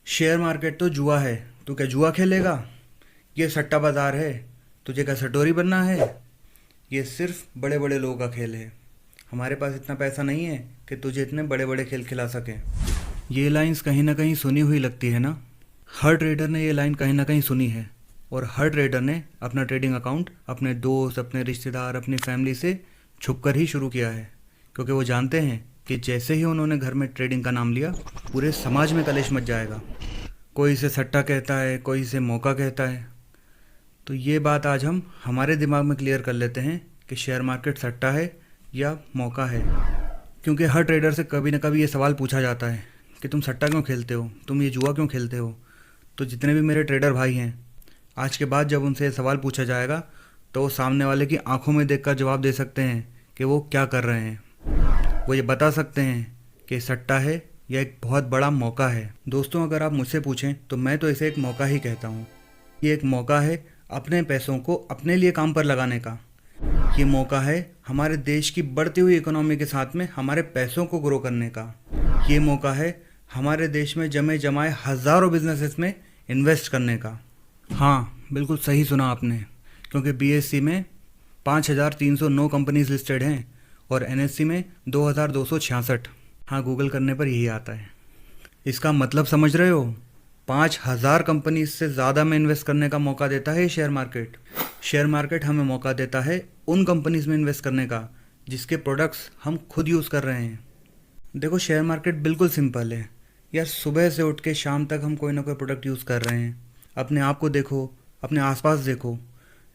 Share market तो जुआ है। तू क्या जुआ खेलेगा? ये सट्टा बाजार है। तुझे क्या सटोरी बनना है? ये सिर्फ बड़े बड़े लोगों का खेल है। हमारे पास इतना पैसा नहीं है कि तुझे इतने बड़े बड़े खेल खिला सकें। ये लाइंस कहीं ना कहीं सुनी हुई लगती है ना। हर ट्रेडर ने ये लाइन कहीं ना कहीं सुनी है, और हर ट्रेडर ने अपना ट्रेडिंग अकाउंट अपने दोस्त, अपने रिश्तेदार, अपनी फैमिली से छुप कर ही शुरू किया है, क्योंकि वो जानते हैं कि जैसे ही उन्होंने घर में ट्रेडिंग का नाम लिया, पूरे समाज में कलेश मच जाएगा। कोई इसे सट्टा कहता है, कोई इसे मौका कहता है। तो ये बात आज हम हमारे दिमाग में क्लियर कर लेते हैं कि शेयर मार्केट सट्टा है या मौका है। क्योंकि हर ट्रेडर से कभी ना कभी ये सवाल पूछा जाता है कि तुम सट्टा क्यों खेलते हो, तुम ये जुआ क्यों खेलते हो। तो जितने भी मेरे ट्रेडर भाई हैं, आज के बाद जब उनसे ये सवाल पूछा जाएगा तो वो सामने वाले की आंखों में देखकर जवाब दे सकते हैं कि वो क्या कर रहे हैं। वो ये बता सकते हैं कि सट्टा है या एक बहुत बड़ा मौका है। दोस्तों, अगर आप मुझसे पूछें तो मैं तो इसे एक मौका ही कहता हूँ। ये एक मौका है अपने पैसों को अपने लिए काम पर लगाने का। ये मौका है हमारे देश की बढ़ती हुई इकोनॉमी के साथ में हमारे पैसों को ग्रो करने का। ये मौका है हमारे देश में जमे जमाए हज़ारों बिजनेसेस में इन्वेस्ट करने का। हाँ, बिल्कुल सही सुना आपने, क्योंकि बीएससी में 5,309 कंपनीज लिस्टेड हैं और एनएससी में 2,266। हाँ, गूगल करने पर यही आता है। इसका मतलब समझ रहे हो? 5,000 कंपनीज से ज़्यादा में इन्वेस्ट करने का मौका देता है शेयर मार्केट। शेयर मार्केट हमें मौका देता है उन कंपनीज में इन्वेस्ट करने का जिसके प्रोडक्ट्स हम खुद यूज़ कर रहे हैं। देखो, शेयर मार्केट बिल्कुल सिंपल है यार। सुबह से उठ के शाम तक हम कोई ना कोई प्रोडक्ट यूज़ कर रहे हैं। अपने आप को देखो, अपने आसपास देखो,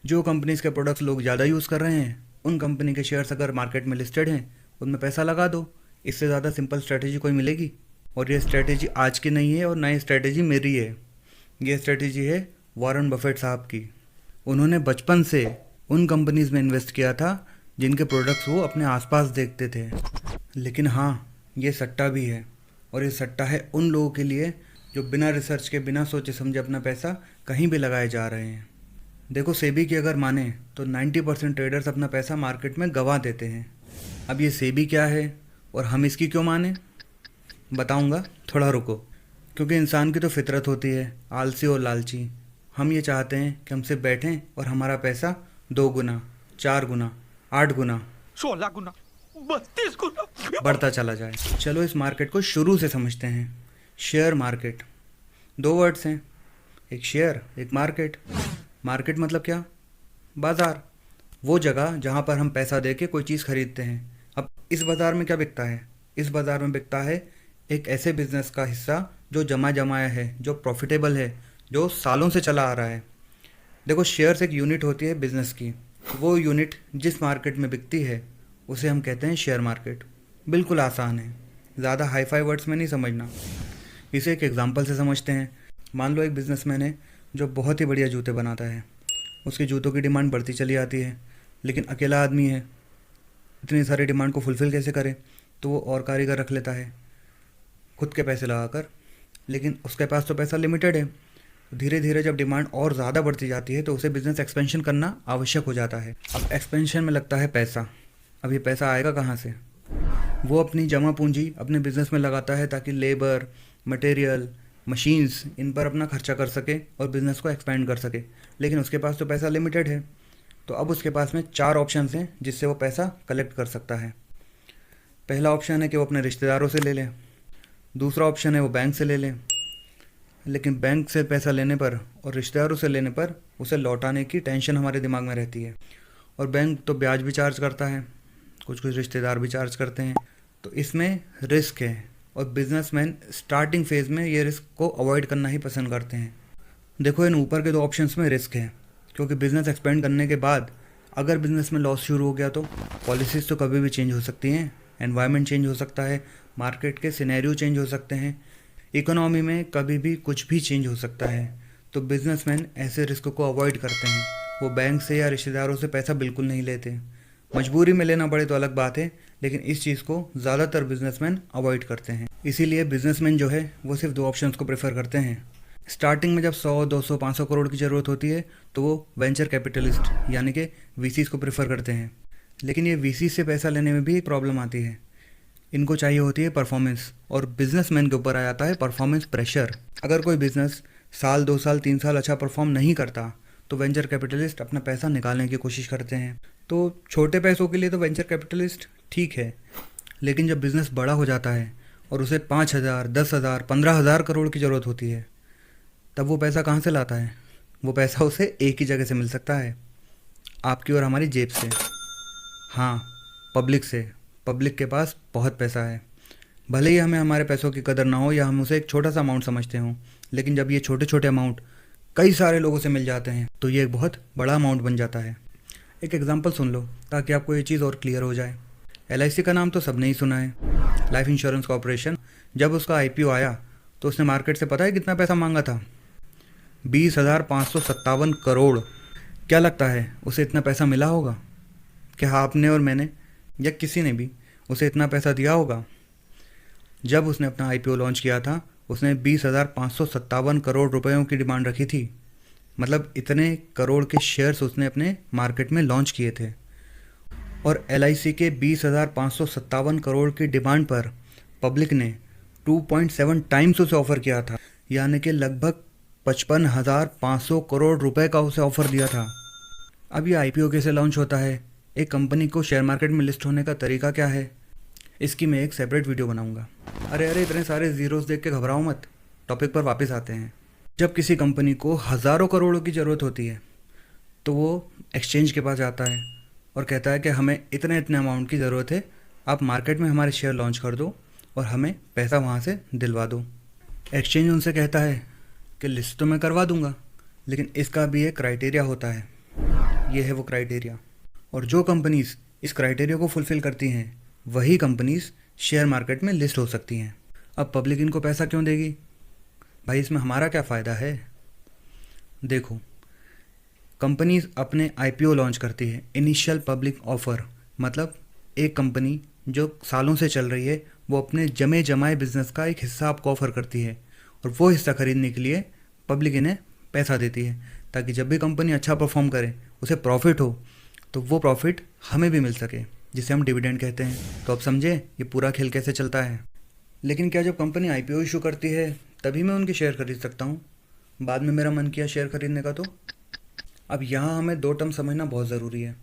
जो कंपनीज़ के प्रोडक्ट्स लोग ज़्यादा यूज़ कर रहे हैं उन कंपनी के शेयर्स अगर मार्केट में लिस्टेड हैं उनमें पैसा लगा दो। इससे ज़्यादा सिंपल स्ट्रैटेजी कोई मिलेगी? और ये स्ट्रैटेजी आज की नहीं है और ना ये स्ट्रैटेजी मेरी है। ये स्ट्रैटेजी है वॉरेन बफेट साहब की। उन्होंने बचपन से उन कंपनीज़ में इन्वेस्ट किया था जिनके प्रोडक्ट्स वो अपने आसपास देखते थे। लेकिन हाँ, ये सट्टा भी है, और ये सट्टा है उन लोगों के लिए जो बिना रिसर्च के, बिना सोचे समझे अपना पैसा कहीं भी लगाए जा रहे हैं। देखो, सेबी की अगर माने तो 90% ट्रेडर्स अपना पैसा मार्केट में गंवा देते हैं। अब ये सेबी क्या है और हम इसकी क्यों माने, बताऊंगा, थोड़ा रुको। क्योंकि इंसान की तो फितरत होती है आलसी और लालची। हम ये चाहते हैं कि हम सिर्फ बैठें और हमारा पैसा 2 गुना, 4 गुना, 8 गुना, 16 गुना, 32 गुना बढ़ता चला जाए। चलो इस मार्केट को शुरू से समझते हैं। शेयर मार्केट, 2 वर्ड्स हैं, एक शेयर, एक मार्केट। मार्केट मतलब क्या? बाज़ार, वो जगह जहाँ पर हम पैसा दे के कोई चीज़ खरीदते हैं। अब इस बाज़ार में क्या बिकता है? इस बाज़ार में बिकता है एक ऐसे बिजनेस का हिस्सा जो जमा जमाया है, जो प्रॉफिटेबल है, जो सालों से चला आ रहा है। देखो, शेयर्स एक यूनिट होती है बिजनेस की। वो यूनिट जिस मार्केट में बिकती है उसे हम कहते हैं शेयर मार्केट। बिल्कुल आसान है, ज़्यादा हाई फाई वर्ड्स में नहीं समझना। इसे एक एग्जांपल से समझते हैं। मान लो एक बिजनेसमैन है जो बहुत ही बढ़िया जूते बनाता है। उसके जूतों की डिमांड बढ़ती चली आती है, लेकिन अकेला आदमी है, इतनी सारी डिमांड को फुलफ़िल कैसे करे? तो वो और कारीगर रख लेता है खुद के पैसे लगाकर। लेकिन उसके पास तो पैसा लिमिटेड है। धीरे धीरे जब डिमांड और ज़्यादा बढ़ती जाती है तो उसे बिज़नेस एक्सपेंशन करना आवश्यक हो जाता है। अब एक्सपेंशन में लगता है पैसा। अब ये पैसा आएगा कहाँ से? वो अपनी जमा पूंजी अपने बिज़नेस में लगाता है ताकि लेबर, मटेरियल, मशीन्स, इन पर अपना खर्चा कर सके और बिज़नेस को एक्सपेंड कर सके। लेकिन उसके पास तो पैसा लिमिटेड है। तो अब उसके पास में 4 ऑप्शंस हैं जिससे वो पैसा कलेक्ट कर सकता है। पहला ऑप्शन है कि वो अपने रिश्तेदारों से ले ले। दूसरा ऑप्शन है वो बैंक से ले ले। लेकिन बैंक से पैसा लेने पर और रिश्तेदारों से लेने पर उसे लौटाने की टेंशन हमारे दिमाग में रहती है, और बैंक तो ब्याज भी चार्ज करता है, कुछ कुछ रिश्तेदार भी चार्ज करते हैं। तो इसमें रिस्क है, और बिजनेसमैन स्टार्टिंग फेज़ में ये रिस्क को अवॉइड करना ही पसंद करते हैं। देखो, इन ऊपर के 2 ऑप्शंस में रिस्क है, क्योंकि बिज़नेस एक्सपेंड करने के बाद अगर बिज़नेस में लॉस शुरू हो गया तो पॉलिसीज़ तो कभी भी चेंज हो सकती हैं, एनवायरनमेंट चेंज हो सकता है, मार्केट के सिनेरियो चेंज हो सकते हैं, इकोनॉमी में कभी भी कुछ भी चेंज हो सकता है। तो बिजनेसमैन ऐसे रिस्क को अवॉइड करते हैं। वो बैंक से या रिश्तेदारों से पैसा बिल्कुल नहीं लेते। मजबूरी में लेना पड़े तो अलग बात है, लेकिन इस चीज़ को ज़्यादातर बिजनेसमैन अवॉइड करते हैं। इसीलिए बिजनेसमैन जो है वो सिर्फ 2 ऑप्शंस को प्रेफर करते हैं। स्टार्टिंग में जब 100, 200, 500 करोड़ की ज़रूरत होती है तो वो वेंचर कैपिटलिस्ट यानी कि वीसीज को प्रेफर करते हैं। लेकिन ये वीसी से पैसा लेने में भी एक प्रॉब्लम आती है। इनको चाहिए होती है परफॉर्मेंस, और बिजनेसमैन के ऊपर आ जाता है परफॉर्मेंस प्रेशर। अगर कोई बिजनेस साल 2 साल 3 साल अच्छा परफॉर्म नहीं करता तो वेंचर कैपिटलिस्ट अपना पैसा निकालने की कोशिश करते हैं। तो छोटे पैसों के लिए तो वेंचर कैपिटलिस्ट ठीक है, लेकिन जब बिज़नेस बड़ा हो जाता है और उसे 5,000, 10,000, 15,000 करोड़ की ज़रूरत होती है, तब वो पैसा कहाँ से लाता है? वो पैसा उसे एक ही जगह से मिल सकता है, आपकी और हमारी जेब से। हाँ, पब्लिक से। पब्लिक के पास बहुत पैसा है। भले ही हमें हमारे पैसों की कदर ना हो या हम उसे एक छोटा सा अमाउंट समझते हों, लेकिन जब ये छोटे छोटे अमाउंट कई सारे लोगों से मिल जाते हैं तो ये एक बहुत बड़ा अमाउंट बन जाता है। एक एग्जांपल सुन लो ताकि आपको ये चीज़ और क्लियर हो जाए। LIC का नाम तो सबने ही सुना है, लाइफ इंश्योरेंस कॉरपोरेशन। जब उसका IPO आया तो उसने मार्केट से पता है कितना पैसा मांगा था? 20,557 करोड़। क्या लगता है उसे इतना पैसा मिला होगा? क्या आपने और मैंने या किसी ने भी उसे इतना पैसा दिया होगा? जब उसने अपना IPO लॉन्च किया था उसने 20,557 करोड़ रुपयों की डिमांड रखी थी। मतलब इतने करोड़ के शेयर्स उसने अपने मार्केट में लॉन्च किए थे। और LIC के 20,557 करोड़ की डिमांड पर पब्लिक ने 2.7 टाइम्स उसे ऑफ़र किया था, यानी कि लगभग 55,500 करोड़ रुपए का उसे ऑफ़र दिया था। अब ये IPO कैसे लॉन्च होता है? एक कंपनी को शेयर मार्केट में लिस्ट होने का तरीका क्या है? इसकी मैं एक सेपरेट वीडियो बनाऊंगा। अरे इतने सारे ज़ीरोज़ देख के घबराओ मत, टॉपिक पर वापस आते हैं। जब किसी कंपनी को हज़ारों करोड़ों की ज़रूरत होती है तो वो एक्सचेंज के पास जाता है और कहता है कि हमें इतने अमाउंट की ज़रूरत है, आप मार्केट में हमारे शेयर लॉन्च कर दो और हमें पैसा वहाँ से दिलवा दो। एक्सचेंज उनसे कहता है कि लिस्ट तो मैं करवा दूंगा, लेकिन इसका भी एक क्राइटेरिया होता है। ये है वो क्राइटेरिया, और जो कंपनीज़ इस क्राइटेरिया को फुलफ़िल करती हैं वही कंपनीज़ शेयर मार्केट में लिस्ट हो सकती हैं। अब पब्लिक इनको पैसा क्यों देगी भाई? इसमें हमारा क्या फ़ायदा है? देखो, कंपनीज अपने IPO लॉन्च करती है, इनिशियल पब्लिक ऑफ़र। मतलब एक कंपनी जो सालों से चल रही है वो अपने जमे जमाए बिजनेस का एक हिस्सा आपको ऑफ़र करती है, और वो हिस्सा खरीदने के लिए पब्लिक इन्हें पैसा देती है, ताकि जब भी कंपनी अच्छा परफॉर्म करे, उसे प्रॉफिट हो, तो वो प्रॉफिट हमें भी मिल सके, जिसे हम डिविडेंड कहते हैं। तो अब समझे ये पूरा खेल कैसे चलता है। लेकिन क्या जब कंपनी IPO इशू करती है तभी मैं उनके शेयर खरीद सकता हूँ? बाद में मेरा मन किया शेयर खरीदने का तो? अब यहाँ हमें 2 टर्म समझना बहुत ज़रूरी है,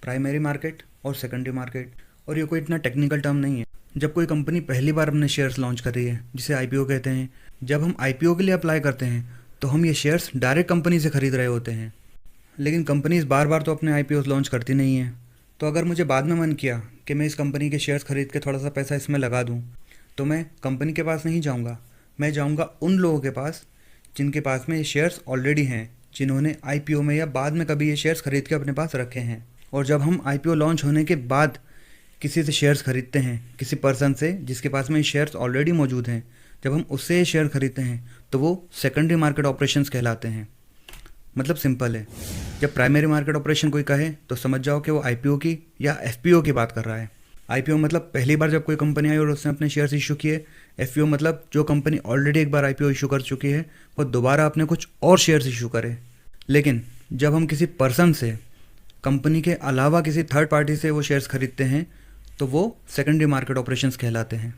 प्राइमरी मार्केट और सेकेंडरी मार्केट। और ये कोई इतना टेक्निकल टर्म नहीं है। जब कोई कंपनी पहली बार अपने शेयर्स लॉन्च कर रही है, जिसे IPO कहते हैं, जब हम IPO के लिए अप्लाई करते हैं तो हम ये शेयर्स डायरेक्ट कंपनी से खरीद रहे होते हैं। लेकिन कंपनीज बार बार तो अपने IPOs लॉन्च करती नहीं हैं। तो अगर मुझे बाद में मन किया कि मैं इस कंपनी के शेयर्स खरीद के थोड़ा सा पैसा इसमें लगा दूं, तो मैं कंपनी के पास नहीं जाऊंगा, मैं जाऊंगा उन लोगों के पास जिनके पास में ये शेयर्स ऑलरेडी हैं, जिन्होंने IPO में या बाद में कभी ये शेयर्स खरीद के अपने पास रखे हैं। और जब हम IPO लॉन्च होने के बाद किसी से शेयर्स खरीदते हैं, किसी पर्सन से जिसके पास में शेयर्स ऑलरेडी मौजूद हैं, जब हम उससे शेयर खरीदते हैं तो वो सेकेंडरी मार्केट ऑपरेशंस कहलाते हैं। मतलब सिंपल है, जब प्राइमरी मार्केट ऑपरेशन कोई कहे तो समझ जाओ कि वो IPO की या FPO की बात कर रहा है। IPO मतलब पहली बार जब कोई कंपनी आई और उसने अपने शेयर्स इशू किए। FPO मतलब जो कंपनी ऑलरेडी एक बार IPO इशू कर चुकी है वो दोबारा अपने कुछ और शेयर्स इशू करे। लेकिन जब हम किसी पर्सन से, कंपनी के अलावा किसी थर्ड पार्टी से वो शेयर्स खरीदते हैं तो वो सेकेंडरी मार्केट ऑपरेशंस कहलाते हैं।